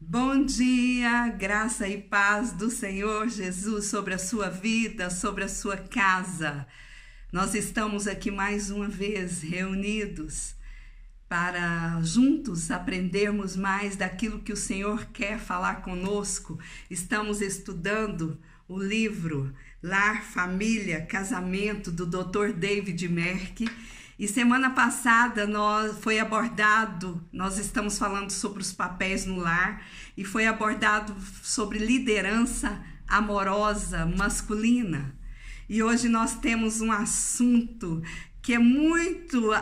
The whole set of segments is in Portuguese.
Bom dia, graça e paz do Senhor Jesus sobre a sua vida, sobre a sua casa. Nós estamos aqui mais uma vez reunidos para juntos aprendermos mais daquilo que o Senhor quer falar conosco. Estamos estudando o livro Lar, Família, Casamento do Dr. David Merck. E semana passada nós estamos falando sobre os papéis no lar e foi abordado sobre liderança amorosa masculina. E hoje nós temos um assunto que é muito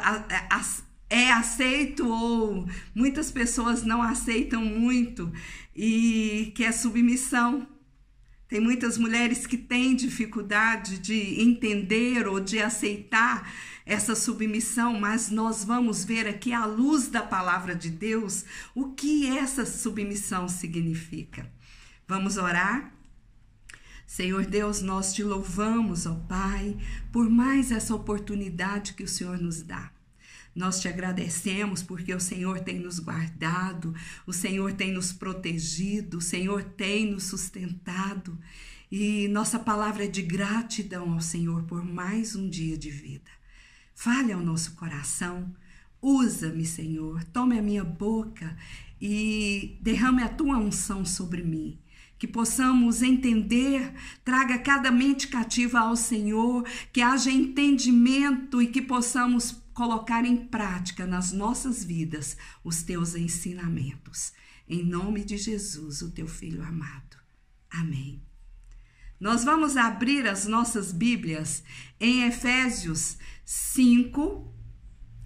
aceito ou muitas pessoas não aceitam muito, e que é submissão. Tem muitas mulheres que têm dificuldade de entender ou de aceitar essa submissão, mas nós vamos ver aqui à luz da palavra de Deus o que essa submissão significa. Vamos orar? Senhor Deus, nós te louvamos, ó Pai, por mais essa oportunidade que o Senhor nos dá. Nós te agradecemos porque o Senhor tem nos guardado, o Senhor tem nos protegido, o Senhor tem nos sustentado. E nossa palavra é de gratidão ao Senhor por mais um dia de vida. Fale ao nosso coração, usa-me, Senhor, tome a minha boca e derrame a tua unção sobre mim. Que possamos entender, traga cada mente cativa ao Senhor, que haja entendimento e que possamos colocar em prática nas nossas vidas os teus ensinamentos. Em nome de Jesus, o teu Filho amado. Amém. Nós vamos abrir as nossas Bíblias em Efésios 5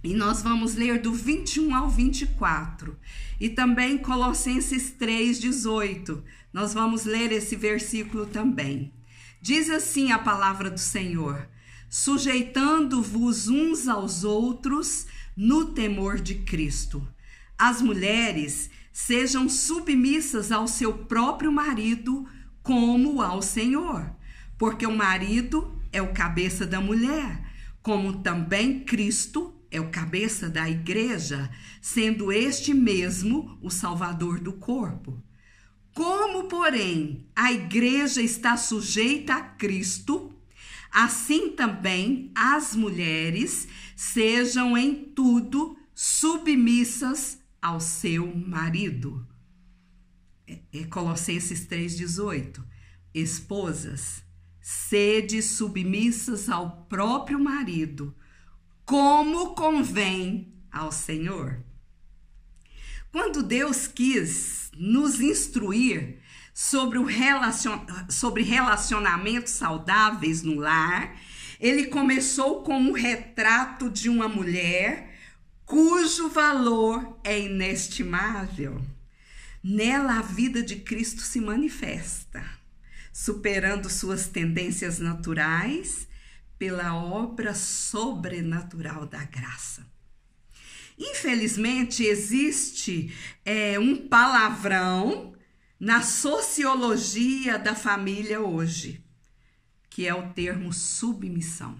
e nós vamos ler do 21 ao 24. E também Colossenses 3:18. Nós vamos ler esse versículo também. Diz assim a palavra do Senhor: sujeitando-vos uns aos outros no temor de Cristo. As mulheres sejam submissas ao seu próprio marido como ao Senhor, porque o marido é o cabeça da mulher, como também Cristo é o cabeça da igreja, sendo este mesmo o Salvador do corpo. Como, porém, a igreja está sujeita a Cristo, assim também as mulheres sejam em tudo submissas ao seu marido. Colossenses 3:18. Esposas, sede submissas ao próprio marido, como convém ao Senhor. Quando Deus quis nos instruir sobre relacionamentos saudáveis no lar, ele começou com um retrato de uma mulher cujo valor é inestimável. Nela a vida de Cristo se manifesta, superando suas tendências naturais pela obra sobrenatural da graça. Infelizmente, existe um palavrão na sociologia da família hoje, que é o termo submissão.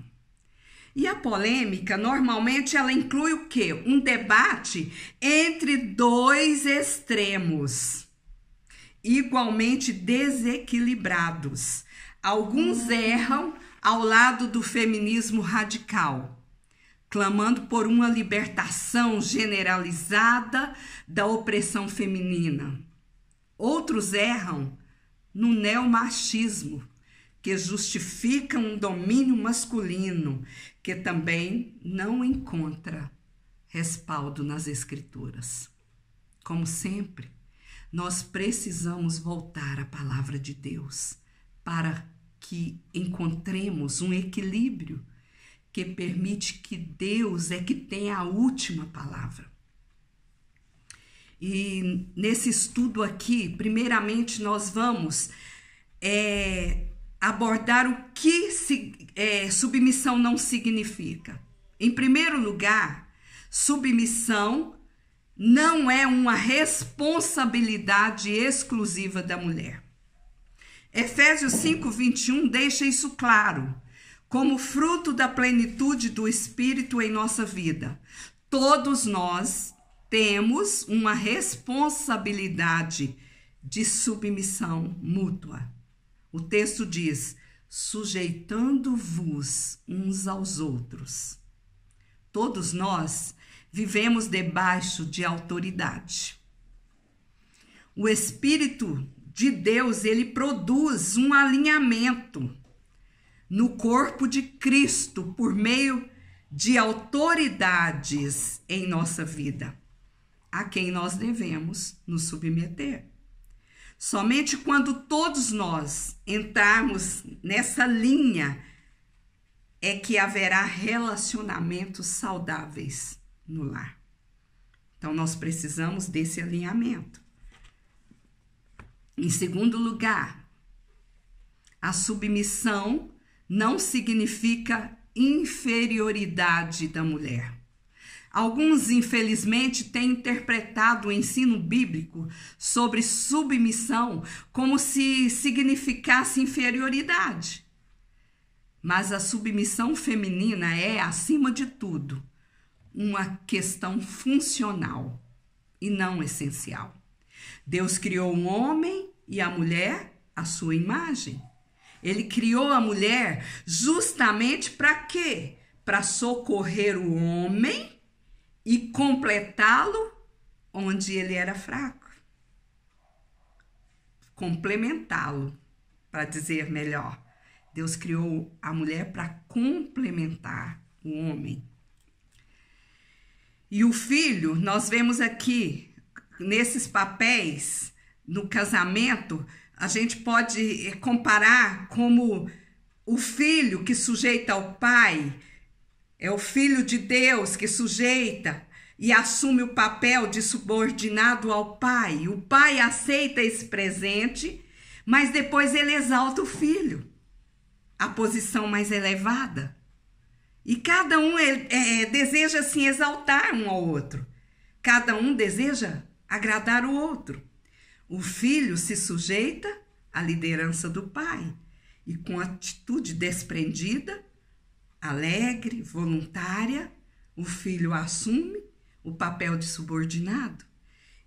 E a polêmica, normalmente, ela inclui o quê? Um debate entre dois extremos, igualmente desequilibrados. Alguns erram ao lado do feminismo radical, clamando por uma libertação generalizada da opressão feminina. Outros erram no neomachismo, que justifica um domínio masculino, que também não encontra respaldo nas Escrituras. Como sempre, nós precisamos voltar à palavra de Deus para que encontremos um equilíbrio que permite que Deus é que tenha a última palavra. E nesse estudo aqui, primeiramente nós vamos abordar o que submissão não significa. Em primeiro lugar, submissão não é uma responsabilidade exclusiva da mulher. Efésios 5:21 deixa isso claro. Como fruto da plenitude do Espírito em nossa vida, todos nós temos uma responsabilidade de submissão mútua. O texto diz: sujeitando-vos uns aos outros. Todos nós vivemos debaixo de autoridade. O Espírito de Deus, ele produz um alinhamento no corpo de Cristo por meio de autoridades em nossa vida, a quem nós devemos nos submeter. Somente quando todos nós entrarmos nessa linha é que haverá relacionamentos saudáveis no lar. Então, nós precisamos desse alinhamento. Em segundo lugar, a submissão não significa inferioridade da mulher. Alguns, infelizmente, têm interpretado o ensino bíblico sobre submissão como se significasse inferioridade. Mas a submissão feminina é, acima de tudo, uma questão funcional e não essencial. Deus criou o homem e a mulher à sua imagem. Ele criou a mulher justamente para quê? Para socorrer o homem e completá-lo onde ele era fraco. Complementá-lo, para dizer melhor. Deus criou a mulher para complementar o homem. E o filho, nós vemos aqui, nesses papéis, no casamento, a gente pode comparar como o filho que sujeita ao pai, é o filho de Deus que sujeita e assume o papel de subordinado ao pai. O pai aceita esse presente, mas depois ele exalta o filho, a posição mais elevada. E cada um deseja assim exaltar um ao outro. Cada um deseja agradar o outro. O filho se sujeita à liderança do pai e com atitude desprendida, alegre, voluntária, o filho assume o papel de subordinado.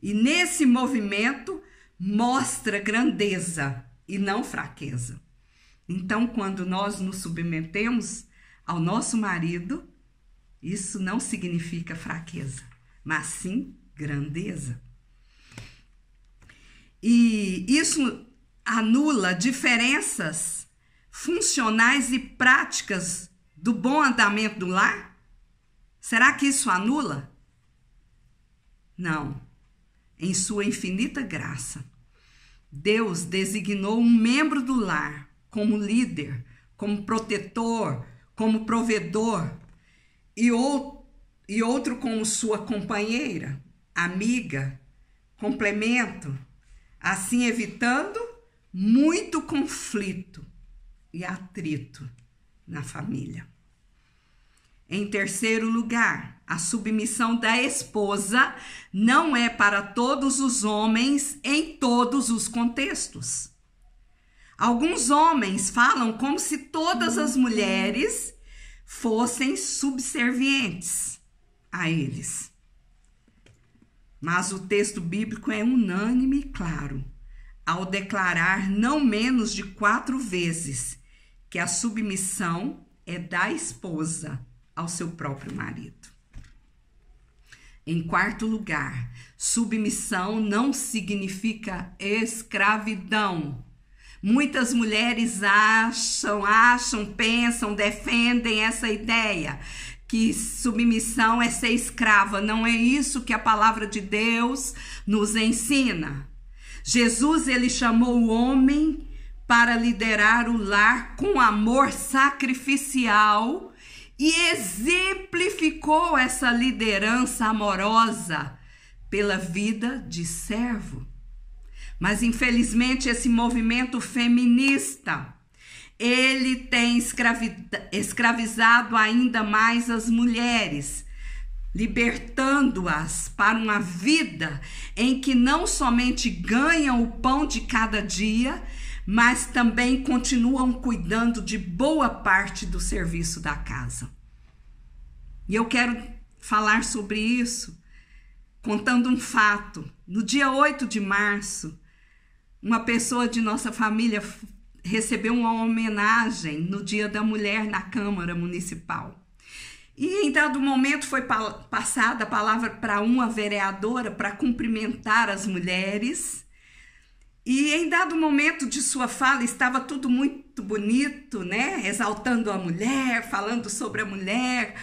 E nesse movimento mostra grandeza e não fraqueza. Então, quando nós nos submetemos ao nosso marido, isso não significa fraqueza, mas sim grandeza. E isso anula diferenças funcionais e práticas do bom andamento do lar? Será que isso anula? Não. Em sua infinita graça, Deus designou um membro do lar como líder, como protetor, como provedor, e outro como sua companheira, amiga, complemento, assim evitando muito conflito e atrito na família. Em terceiro lugar, a submissão da esposa não é para todos os homens em todos os contextos. Alguns homens falam como se todas as mulheres fossem subservientes a eles. Mas o texto bíblico é unânime e claro, ao declarar não menos de 4 vezes que a submissão é da esposa ao seu próprio marido. Em quarto lugar, submissão não significa escravidão. Muitas mulheres pensam, defendem essa ideia que submissão é ser escrava. Não é isso que a palavra de Deus nos ensina. Jesus, ele chamou o homem para liderar o lar com amor sacrificial e exemplificou essa liderança amorosa pela vida de servo. Mas, infelizmente, esse movimento feminista, ele tem escravizado ainda mais as mulheres, libertando-as para uma vida em que não somente ganham o pão de cada dia, mas também continuam cuidando de boa parte do serviço da casa. E eu quero falar sobre isso, contando um fato. No dia 8 de março, uma pessoa de nossa família recebeu uma homenagem no Dia da Mulher na Câmara Municipal. E em dado momento foi passada a palavra para uma vereadora para cumprimentar as mulheres. E em dado momento de sua fala estava tudo muito bonito, né? Exaltando a mulher, falando sobre a mulher.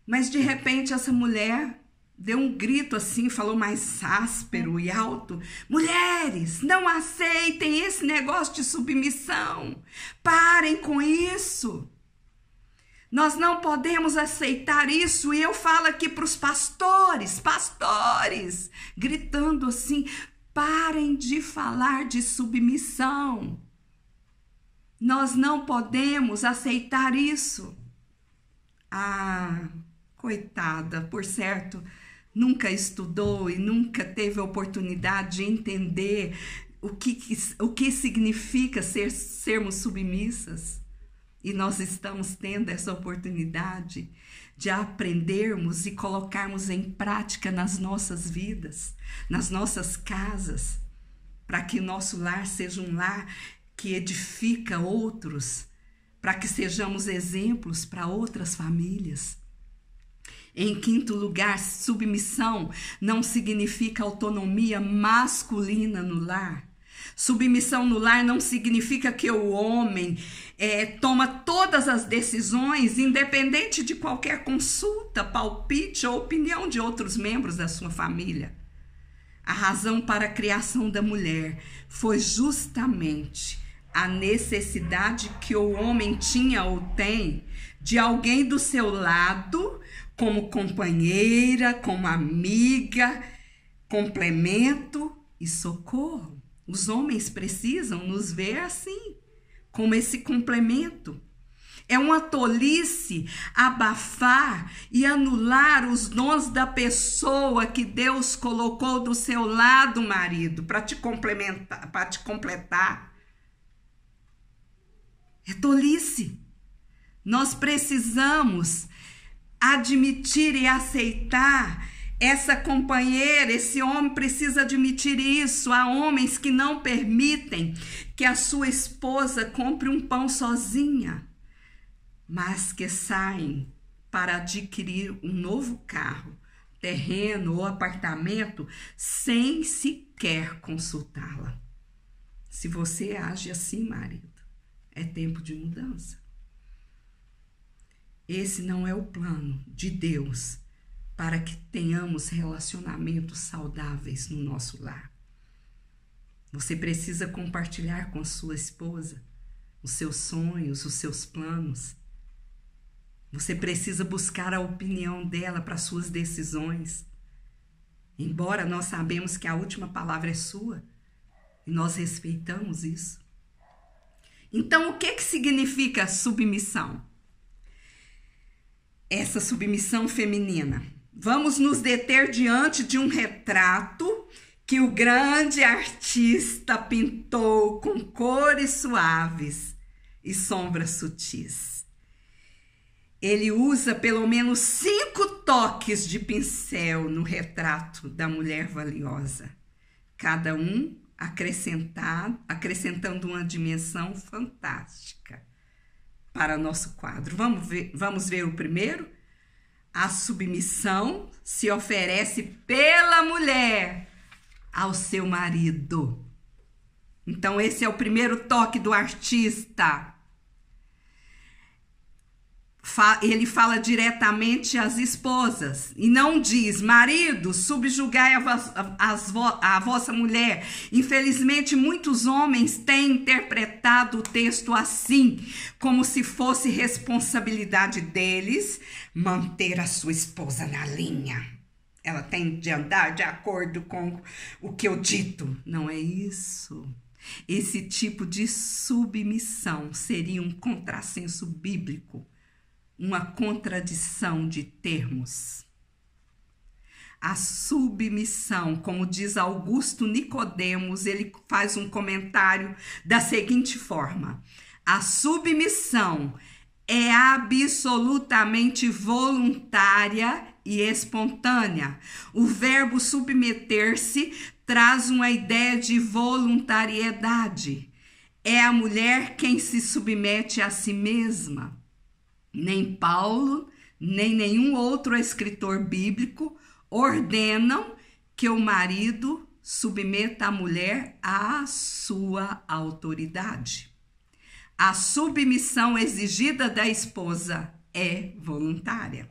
Mas de repente essa mulher deu um grito assim, falou mais áspero e alto: mulheres, não aceitem esse negócio de submissão. Parem com isso. Nós não podemos aceitar isso. E eu falo aqui para os pastores, gritando assim: parem de falar de submissão. Nós não podemos aceitar isso. Ah, coitada, por certo, nunca estudou e nunca teve a oportunidade de entender o que significa sermos submissas. E nós estamos tendo essa oportunidade de aprendermos e colocarmos em prática nas nossas vidas, nas nossas casas, para que o nosso lar seja um lar que edifica outros, para que sejamos exemplos para outras famílias. Em quinto lugar, submissão não significa autonomia masculina no lar. Submissão no lar não significa que o homem toma todas as decisões, independente de qualquer consulta, palpite ou opinião de outros membros da sua família. A razão para a criação da mulher foi justamente a necessidade que o homem tinha ou tem de alguém do seu lado, como companheira, como amiga, complemento e socorro. Os homens precisam nos ver assim, como esse complemento. É uma tolice abafar e anular os dons da pessoa que Deus colocou do seu lado, marido, para te complementar, para te completar. É tolice. Nós precisamos admitir e aceitar essa companheira, esse homem precisa admitir isso. Há homens que não permitem que a sua esposa compre um pão sozinha, mas que saem para adquirir um novo carro, terreno ou apartamento sem sequer consultá-la. Se você age assim, marido, é tempo de mudança. Esse não é o plano de Deus para que tenhamos relacionamentos saudáveis no nosso lar. Você precisa compartilhar com a sua esposa os seus sonhos, os seus planos. Você precisa buscar a opinião dela para suas decisões. Embora nós sabemos que a última palavra é sua, e nós respeitamos isso. Então, o que significa submissão? Essa submissão feminina. Vamos nos deter diante de um retrato que o grande artista pintou com cores suaves e sombras sutis. Ele usa pelo menos 5 toques de pincel no retrato da mulher valiosa, cada um acrescentando uma dimensão fantástica para nosso quadro. Vamos ver o primeiro? A submissão se oferece pela mulher ao seu marido. Então, esse é o primeiro toque do artista. Ele fala diretamente às esposas e não diz: marido, subjugai a vossa mulher. Infelizmente, muitos homens têm interpretado o texto assim, como se fosse responsabilidade deles manter a sua esposa na linha. Ela tem de andar de acordo com o que eu dito. Não é isso. Esse tipo de submissão seria um contrassenso bíblico, uma contradição de termos. A submissão, como diz Augusto Nicodemos, ele faz um comentário da seguinte forma: a submissão é absolutamente voluntária e espontânea. O verbo submeter-se traz uma ideia de voluntariedade. É a mulher quem se submete a si mesma. Nem Paulo, nem nenhum outro escritor bíblico ordenam que o marido submeta a mulher à sua autoridade. A submissão exigida da esposa é voluntária.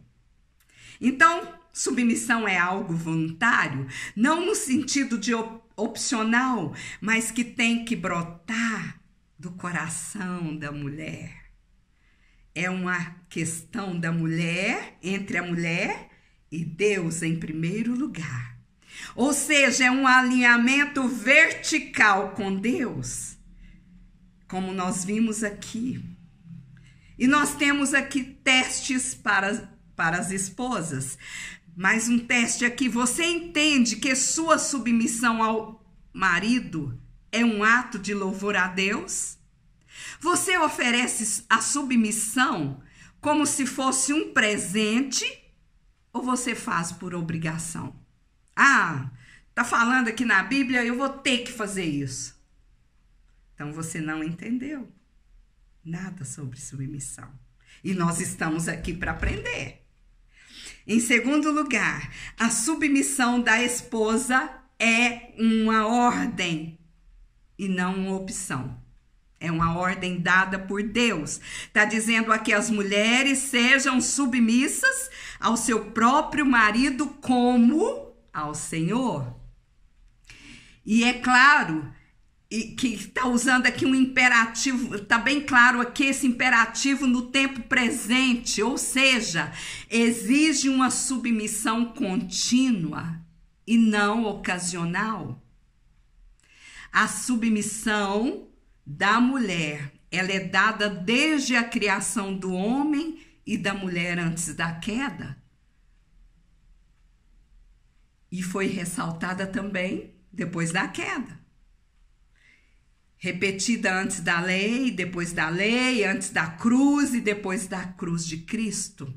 Então, submissão é algo voluntário, não no sentido de opcional, mas que tem que brotar do coração da mulher. É uma questão da mulher, entre a mulher e Deus em primeiro lugar. Ou seja, é um alinhamento vertical com Deus, como nós vimos aqui. E nós temos aqui testes para as esposas. Mais um teste aqui. Você entende que sua submissão ao marido é um ato de louvor a Deus? Você oferece a submissão como se fosse um presente ou você faz por obrigação? Ah, tá falando aqui na Bíblia, eu vou ter que fazer isso. Então você não entendeu nada sobre submissão. E nós estamos aqui para aprender. Em segundo lugar, a submissão da esposa é uma ordem e não uma opção. É uma ordem dada por Deus. Está dizendo aqui: as mulheres sejam submissas ao seu próprio marido como ao Senhor. E é claro que está usando aqui um imperativo, está bem claro aqui esse imperativo no tempo presente, ou seja, exige uma submissão contínua e não ocasional. A submissão da mulher, ela é dada desde a criação do homem e da mulher antes da queda. E foi ressaltada também depois da queda. Repetida antes da lei, depois da lei, antes da cruz e depois da cruz de Cristo.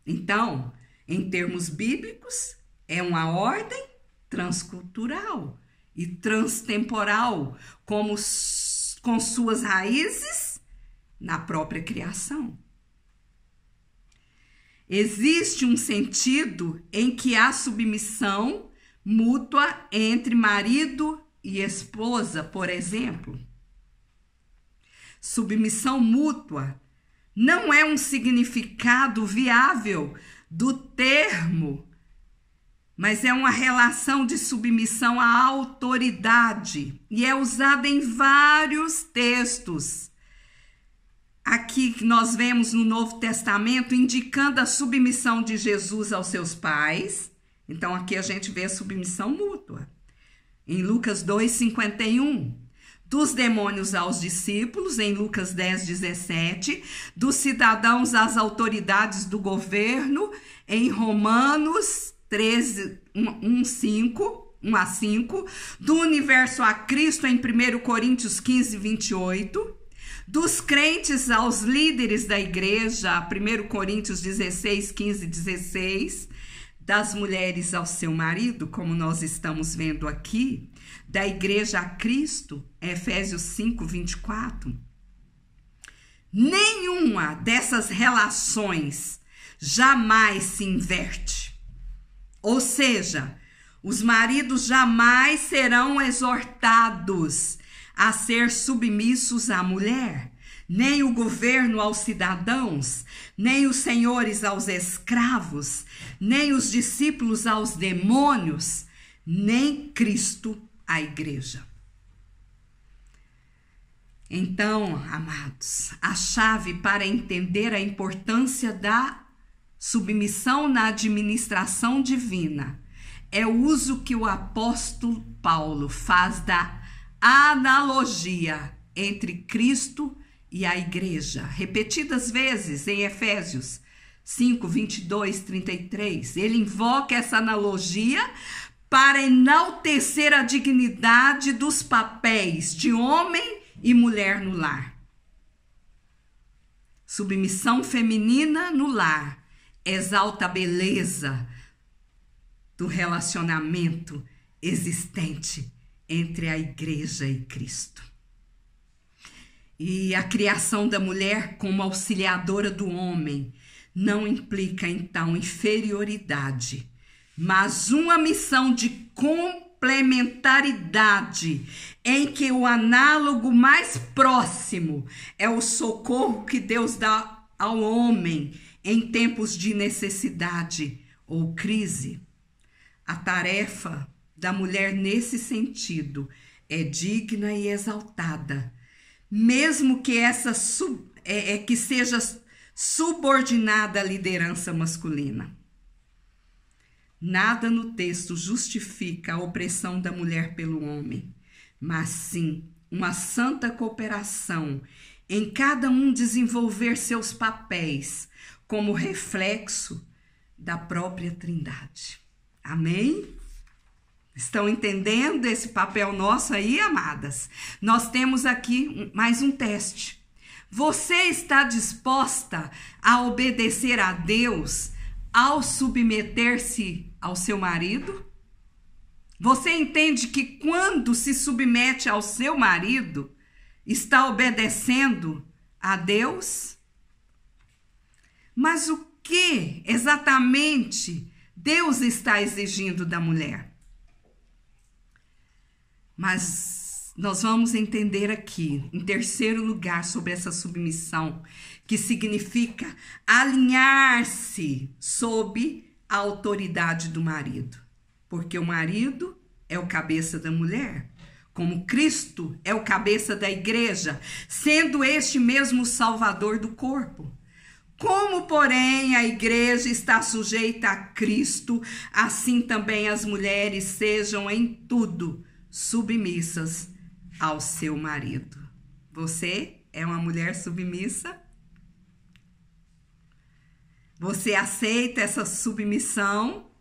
Então, em termos bíblicos, é uma ordem transcultural e transtemporal, com suas raízes na própria criação. Existe um sentido em que há submissão mútua entre marido e esposa, por exemplo. Submissão mútua não é um significado viável do termo, mas é uma relação de submissão à autoridade e é usada em vários textos. Aqui nós vemos no Novo Testamento indicando a submissão de Jesus aos seus pais. Então aqui a gente vê a submissão mútua. Em Lucas 2:51, dos demônios aos discípulos, em Lucas 10:17, dos cidadãos às autoridades do governo, em Romanos 13, 1 a 5, do universo a Cristo, em 1 Coríntios 15:28, dos crentes aos líderes da igreja, 1 Coríntios 16, 15 e 16, das mulheres ao seu marido, como nós estamos vendo aqui, da igreja a Cristo, Efésios 5, 24. Nenhuma dessas relações jamais se inverte. Ou seja, os maridos jamais serão exortados a ser submissos à mulher, nem o governo aos cidadãos, nem os senhores aos escravos, nem os discípulos aos demônios, nem Cristo à igreja. Então, amados, a chave para entender a importância da submissão na administração divina é o uso que o apóstolo Paulo faz da analogia entre Cristo e a igreja, repetidas vezes em Efésios 5, 22, 33. Ele invoca essa analogia para enaltecer a dignidade dos papéis de homem e mulher no lar. Submissão feminina no lar exalta a beleza do relacionamento existente entre a igreja e Cristo. E a criação da mulher como auxiliadora do homem não implica, então, inferioridade, mas uma missão de complementaridade, em que o análogo mais próximo é o socorro que Deus dá ao homem em tempos de necessidade ou crise. A tarefa da mulher nesse sentido é digna e exaltada, mesmo que que seja subordinada à liderança masculina. Nada no texto justifica a opressão da mulher pelo homem, mas sim uma santa cooperação em cada um desenvolver seus papéis como reflexo da própria Trindade. Amém? Estão entendendo esse papel nosso aí, amadas? Nós temos aqui mais um teste. Você está disposta a obedecer a Deus ao submeter-se ao seu marido? Você entende que quando se submete ao seu marido, está obedecendo a Deus? Mas o que exatamente Deus está exigindo da mulher? Mas nós vamos entender aqui, em terceiro lugar, sobre essa submissão, que significa alinhar-se sob a autoridade do marido. Porque o marido é o cabeça da mulher, como Cristo é o cabeça da igreja, sendo este mesmo o salvador do corpo. Como, porém, a igreja está sujeita a Cristo, assim também as mulheres sejam em tudo submissas ao seu marido. Você é uma mulher submissa? Você aceita essa submissão?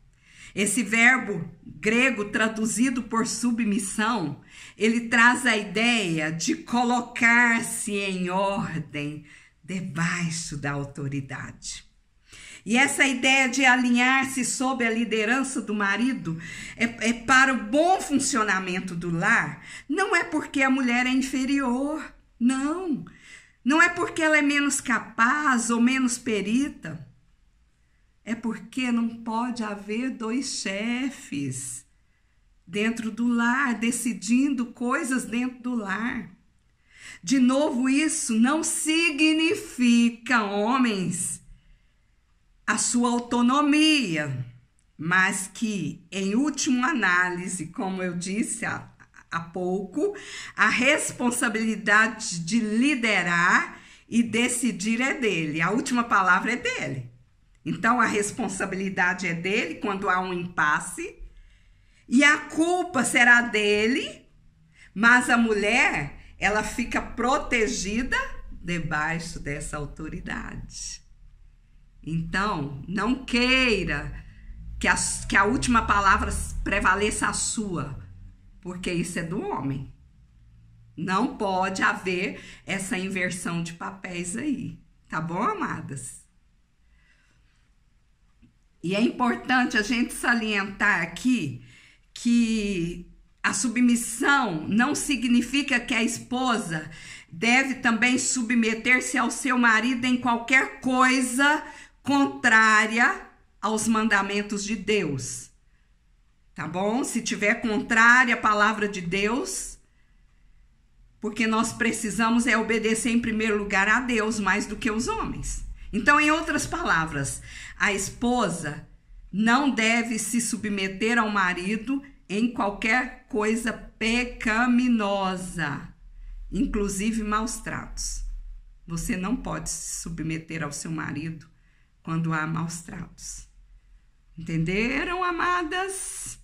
Esse verbo grego traduzido por submissão, ele traz a ideia de colocar-se em ordem debaixo da autoridade. E essa ideia de alinhar-se sob a liderança do marido é para o bom funcionamento do lar. Não é porque a mulher é inferior, não. Não é porque ela é menos capaz ou menos perita. É porque não pode haver dois chefes dentro do lar, decidindo coisas dentro do lar. De novo, isso não significa, homens, a sua autonomia, mas que, em última análise, como eu disse há pouco, a responsabilidade de liderar e decidir é dele. A última palavra é dele. Então, a responsabilidade é dele quando há um impasse, e a culpa será dele, mas a mulher, ela fica protegida debaixo dessa autoridade. Então, não queira que a última palavra prevaleça a sua, porque isso é do homem. Não pode haver essa inversão de papéis aí, tá bom, amadas? E é importante a gente salientar aqui que a submissão não significa que a esposa deve também submeter-se ao seu marido em qualquer coisa contrária aos mandamentos de Deus. Tá bom? Se tiver contrária à palavra de Deus, porque nós precisamos obedecer em primeiro lugar a Deus mais do que os homens. Então, em outras palavras, a esposa não deve se submeter ao marido em qualquer coisa pecaminosa, inclusive maus tratos. Você não pode se submeter ao seu marido quando há maus tratos. Entenderam, amadas?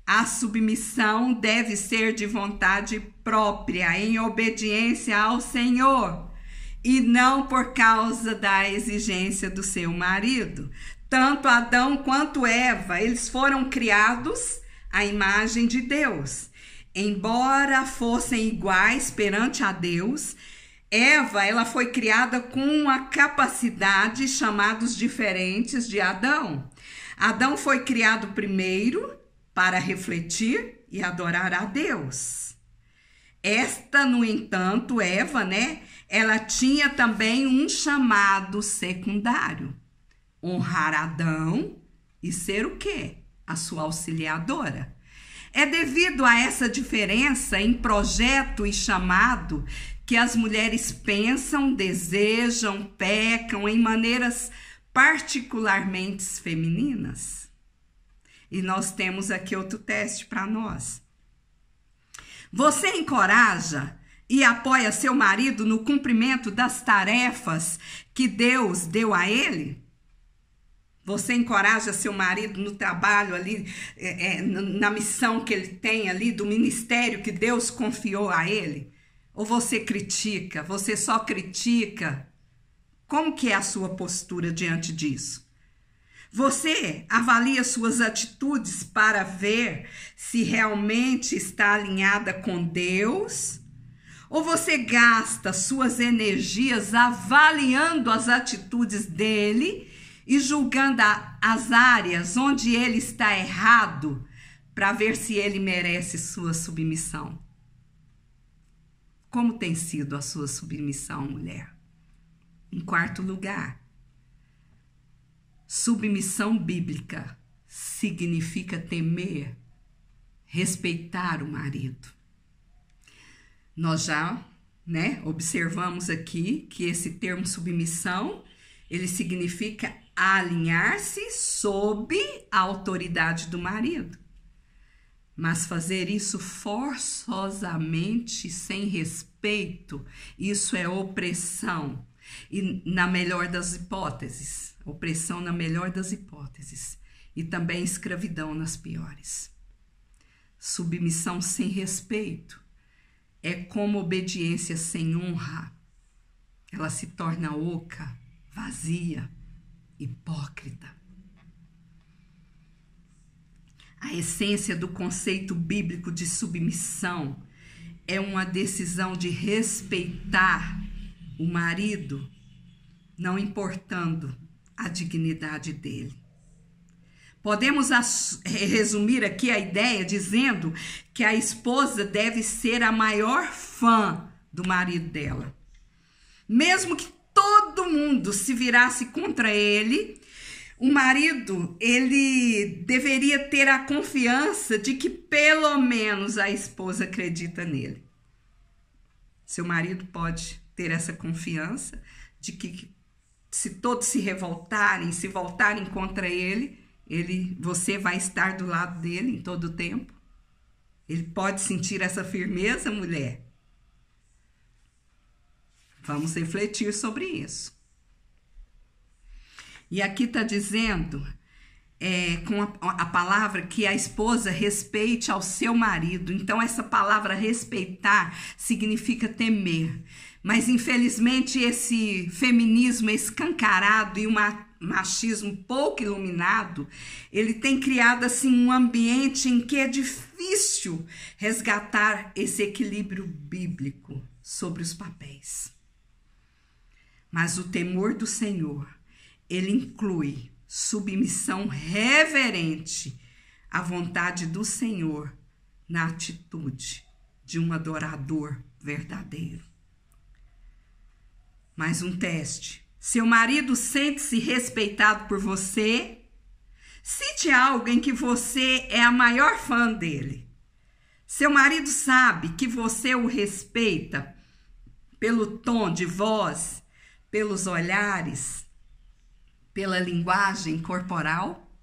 A submissão deve ser de vontade própria, em obediência ao Senhor, e não por causa da exigência do seu marido. Tanto Adão quanto Eva, eles foram criados à imagem de Deus. Embora fossem iguais perante a Deus, Eva, ela foi criada com uma capacidade chamados diferentes de Adão. Adão foi criado primeiro para refletir e adorar a Deus. Esta, no entanto, Eva, né? Ela tinha também um chamado secundário. Honrar Adão e ser o quê? A sua auxiliadora. É devido a essa diferença em projeto e chamado que as mulheres pensam, desejam, pecam em maneiras particularmente femininas. E nós temos aqui outro teste para nós. Você encoraja e apoia seu marido no cumprimento das tarefas que Deus deu a ele? Você encoraja seu marido no trabalho ali, na missão que ele tem ali, do ministério que Deus confiou a ele? Ou você critica, você só critica? Como que é a sua postura diante disso? Você avalia suas atitudes para ver se realmente está alinhada com Deus? Ou você gasta suas energias avaliando as atitudes dele e julgando as áreas onde ele está errado para ver se ele merece sua submissão? Como tem sido a sua submissão, mulher? Em quarto lugar, submissão bíblica significa temer, respeitar o marido. Nós já, observamos aqui que esse termo submissão, ele significa alinhar-se sob a autoridade do marido. Mas fazer isso forçosamente, sem respeito, isso é opressão. E na melhor das hipóteses, opressão na melhor das hipóteses, e também escravidão nas piores. Submissão sem respeito é como obediência sem honra. Ela se torna oca, vazia, hipócrita. A essência do conceito bíblico de submissão é uma decisão de respeitar o marido, não importando a dignidade dele. Podemos resumir aqui a ideia dizendo que a esposa deve ser a maior fã do marido dela. Mesmo que todo mundo se virasse contra ele, o marido, ele deveria ter a confiança de que pelo menos a esposa acredita nele. Seu marido pode ter essa confiança de que se todos se revoltarem, se voltarem contra ele, você vai estar do lado dele em todo o tempo. Ele pode sentir essa firmeza, mulher? Vamos refletir sobre isso. E aqui está dizendo, com a palavra, que a esposa respeite ao seu marido. Então, essa palavra respeitar significa temer. Mas, infelizmente, esse feminismo escancarado e um machismo pouco iluminado, ele tem criado assim um ambiente em que é difícil resgatar esse equilíbrio bíblico sobre os papéis. Mas o temor do Senhor, ele inclui submissão reverente à vontade do Senhor na atitude de um adorador verdadeiro. Mais um teste. Seu marido sente-se respeitado por você? Cite algo em que você é a maior fã dele. Seu marido sabe que você o respeita pelo tom de voz, pelos olhares, pela linguagem corporal?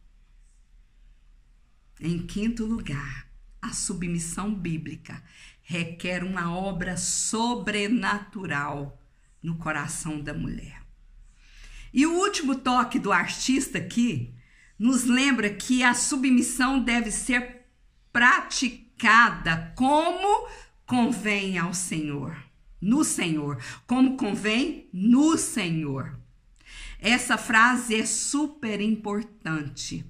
Em quinto lugar, a submissão bíblica requer uma obra sobrenatural no coração da mulher. E o último toque do artista aqui nos lembra que a submissão deve ser praticada como convém ao Senhor, no Senhor, como convém no Senhor. Essa frase é super importante.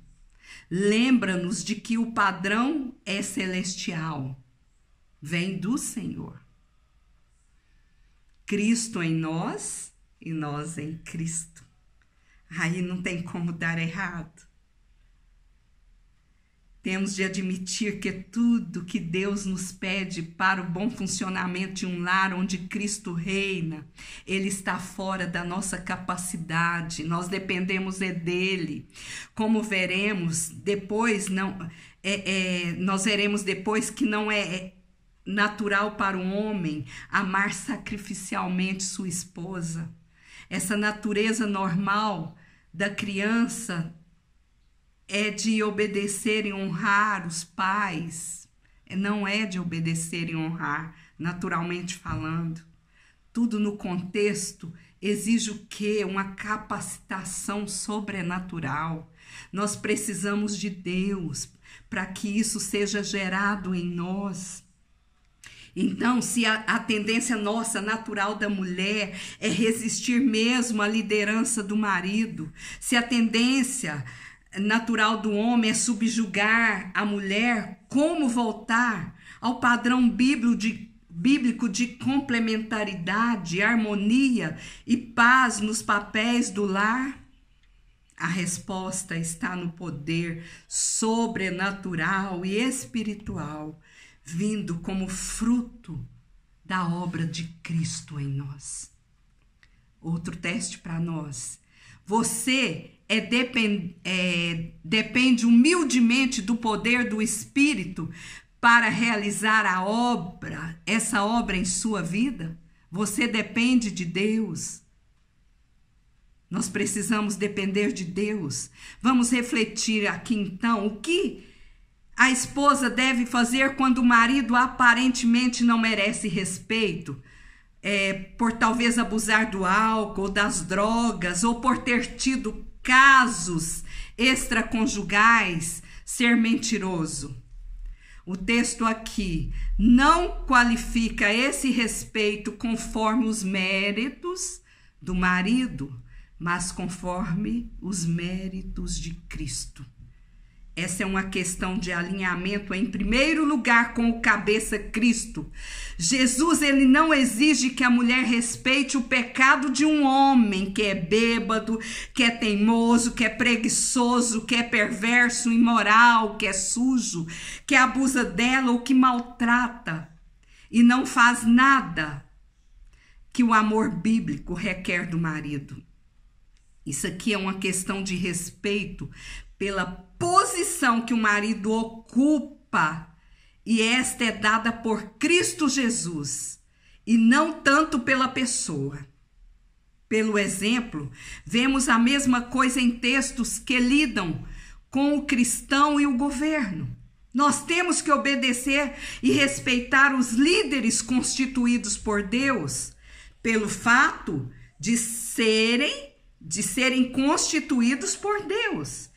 Lembra-nos de que o padrão é celestial, vem do Senhor. Cristo em nós e nós em Cristo. Aí não tem como dar errado. Temos de admitir que tudo que Deus nos pede para o bom funcionamento de um lar onde Cristo reina, Ele está fora da nossa capacidade, nós dependemos dEle. Como veremos depois, nós veremos depois que não é natural para um homem amar sacrificialmente sua esposa. Essa natureza normal da criança é de obedecer e honrar os pais, não é de obedecer e honrar, naturalmente falando. Tudo no contexto exige o quê? Uma capacitação sobrenatural. Nós precisamos de Deus para que isso seja gerado em nós. Então, se a tendência nossa, natural da mulher, é resistir mesmo à liderança do marido, se a tendência natural do homem é subjugar a mulher, como voltar ao padrão bíblico de complementaridade, harmonia e paz nos papéis do lar? A resposta está no poder sobrenatural e espiritual, vindo como fruto da obra de Cristo em nós. Outro teste para nós. Você depende humildemente do poder do Espírito para realizar essa obra em sua vida? Você depende de Deus. Nós precisamos depender de Deus. Vamos refletir aqui então o que a esposa deve fazer quando o marido aparentemente não merece respeito, por talvez abusar do álcool, das drogas, ou por ter tido casos extraconjugais, ser mentiroso. O texto aqui não qualifica esse respeito conforme os méritos do marido, mas conforme os méritos de Cristo. Essa é uma questão de alinhamento em primeiro lugar com o cabeça Cristo. Jesus, ele não exige que a mulher respeite o pecado de um homem que é bêbado, que é teimoso, que é preguiçoso, que é perverso, imoral, que é sujo, que abusa dela ou que maltrata e não faz nada que o amor bíblico requer do marido. Isso aqui é uma questão de respeito pela posição que o marido ocupa, e esta é dada por Cristo Jesus, e não tanto pela pessoa. Pelo exemplo, vemos a mesma coisa em textos que lidam com o cristão e o governo. Nós temos que obedecer e respeitar os líderes constituídos por Deus, pelo fato de serem constituídos por Deus,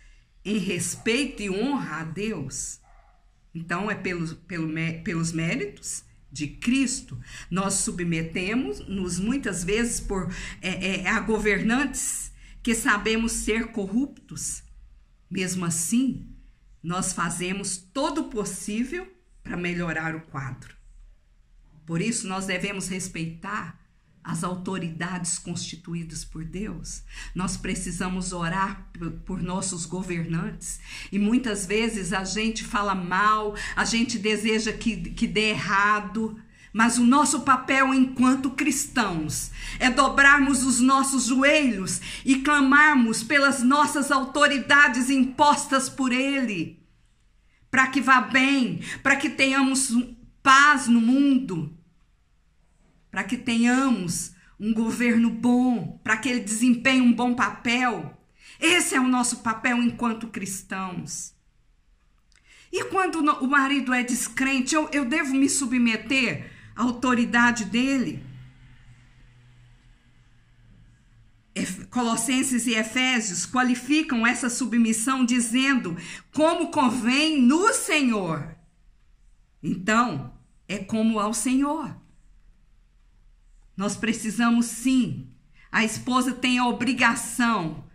em respeito e honra a Deus. Então, é pelos méritos de Cristo. Nós submetemos-nos muitas vezes a governantes que sabemos ser corruptos. Mesmo assim, nós fazemos todo o possível para melhorar o quadro. Por isso, nós devemos respeitar as autoridades constituídas por Deus. Nós precisamos orar por nossos governantes, e muitas vezes a gente fala mal, a gente deseja que dê errado, mas o nosso papel enquanto cristãos é dobrarmos os nossos joelhos e clamarmos pelas nossas autoridades impostas por Ele, para que vá bem, para que tenhamos paz no mundo, para que tenhamos um governo bom, para que ele desempenhe um bom papel. Esse é o nosso papel enquanto cristãos. E quando o marido é descrente, eu devo me submeter à autoridade dele? Colossenses e Efésios qualificam essa submissão dizendo como convém no Senhor. Então, é como ao Senhor. Nós precisamos sim, a esposa tem a obrigação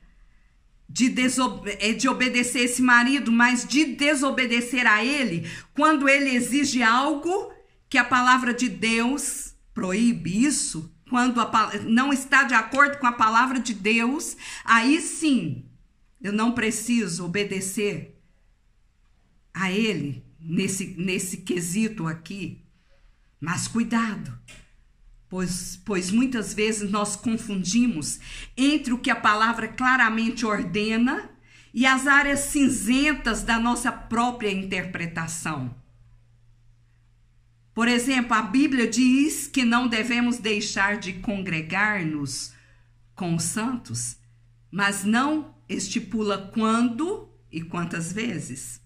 de obedecer esse marido, mas de desobedecer a ele quando ele exige algo que a palavra de Deus proíbe. Isso quando não está de acordo com a palavra de Deus, aí sim, eu não preciso obedecer a ele nesse quesito aqui. Mas cuidado, pois muitas vezes nós confundimos entre o que a palavra claramente ordena e as áreas cinzentas da nossa própria interpretação. Por exemplo, a Bíblia diz que não devemos deixar de congregar-nos com os santos, mas não estipula quando e quantas vezes.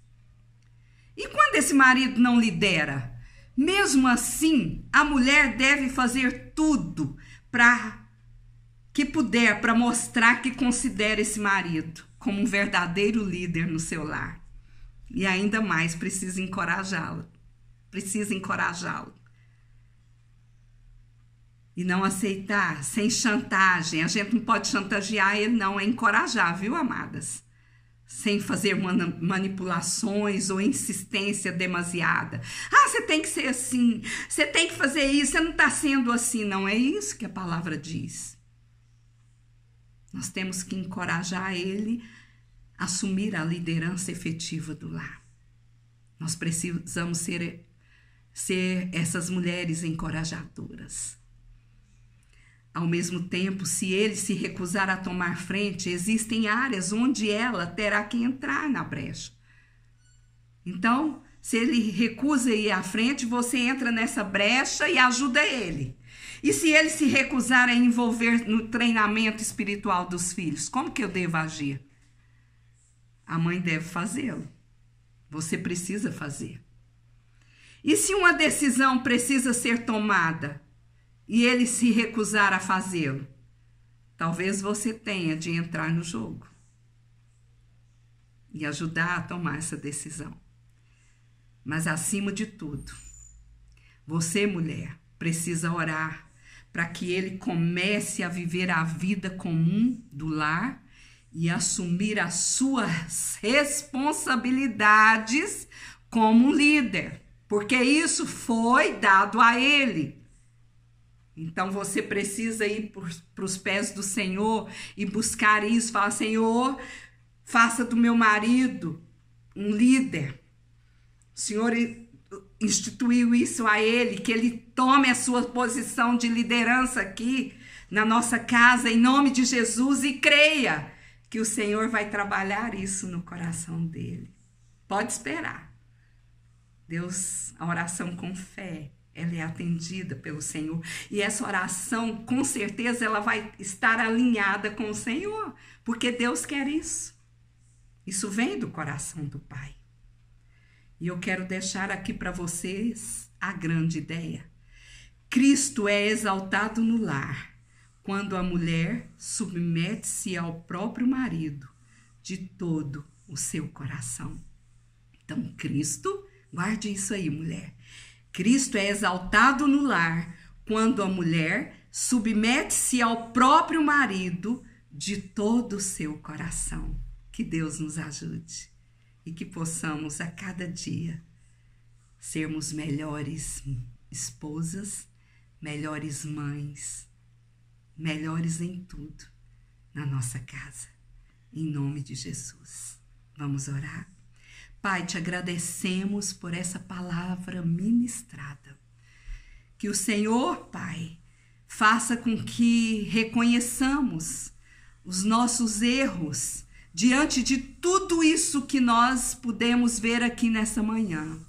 E quando esse marido não lidera? Mesmo assim, a mulher deve fazer tudo que puder para mostrar que considera esse marido como um verdadeiro líder no seu lar. E ainda mais, precisa encorajá-lo. E não aceitar, sem chantagem. A gente não pode chantagear ele, não. É encorajar, viu, amadas? Sem fazer manipulações ou insistência demasiada. Ah, você tem que ser assim, você tem que fazer isso, você não está sendo assim. Não é isso que a palavra diz. Nós temos que encorajar ele a assumir a liderança efetiva do lar. Nós precisamos ser essas mulheres encorajadoras. Ao mesmo tempo, se ele se recusar a tomar frente, existem áreas onde ela terá que entrar na brecha. Então, se ele recusa ir à frente, você entra nessa brecha e ajuda ele. E se ele se recusar a envolver no treinamento espiritual dos filhos, como que eu devo agir? A mãe deve fazê-lo. Você precisa fazer. E se uma decisão precisa ser tomada e ele se recusar a fazê-lo, talvez você tenha de entrar no jogo e ajudar a tomar essa decisão. Mas acima de tudo, você, mulher, precisa orar para que ele comece a viver a vida comum do lar e assumir as suas responsabilidades como líder, porque isso foi dado a ele. Então você precisa ir para os pés do Senhor e buscar isso. Falar: Senhor, faça do meu marido um líder. O Senhor instituiu isso a ele, que ele tome a sua posição de liderança aqui na nossa casa, em nome de Jesus, e creia que o Senhor vai trabalhar isso no coração dele. Pode esperar. Deus, a oração com fé, ela é atendida pelo Senhor. E essa oração, com certeza, ela vai estar alinhada com o Senhor, porque Deus quer isso. Isso vem do coração do Pai. E eu quero deixar aqui para vocês a grande ideia. Cristo é exaltado no lar quando a mulher submete-se ao próprio marido de todo o seu coração. Então, Cristo, guarde isso aí, mulher. Cristo é exaltado no lar quando a mulher submete-se ao próprio marido de todo o seu coração. Que Deus nos ajude e que possamos a cada dia sermos melhores esposas, melhores mães, melhores em tudo na nossa casa. Em nome de Jesus. Vamos orar? Pai, te agradecemos por essa palavra ministrada. Que o Senhor, Pai, faça com que reconheçamos os nossos erros diante de tudo isso que nós pudemos ver aqui nessa manhã.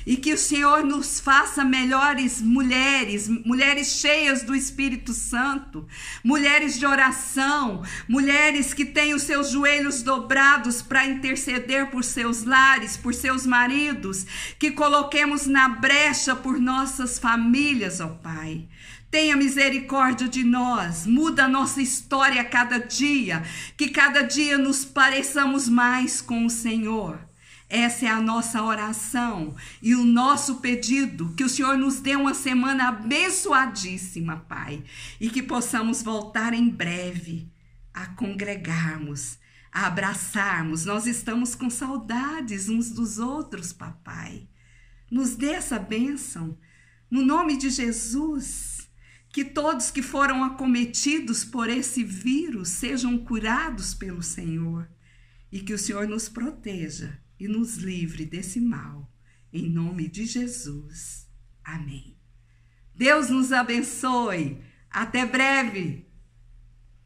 E que o Senhor nos faça melhores mulheres, mulheres cheias do Espírito Santo, mulheres de oração, mulheres que têm os seus joelhos dobrados para interceder por seus lares, por seus maridos, que coloquemos na brecha por nossas famílias, ó Pai. Tenha misericórdia de nós, muda a nossa história a cada dia, que cada dia nos pareçamos mais com o Senhor. Essa é a nossa oração e o nosso pedido, que o Senhor nos dê uma semana abençoadíssima, Pai, e que possamos voltar em breve a congregarmos, a abraçarmos. Nós estamos com saudades uns dos outros, Papai. Nos dê essa bênção, no nome de Jesus. Que todos que foram acometidos por esse vírus sejam curados pelo Senhor e que o Senhor nos proteja e nos livre desse mal. Em nome de Jesus. Amém. Deus nos abençoe. Até breve.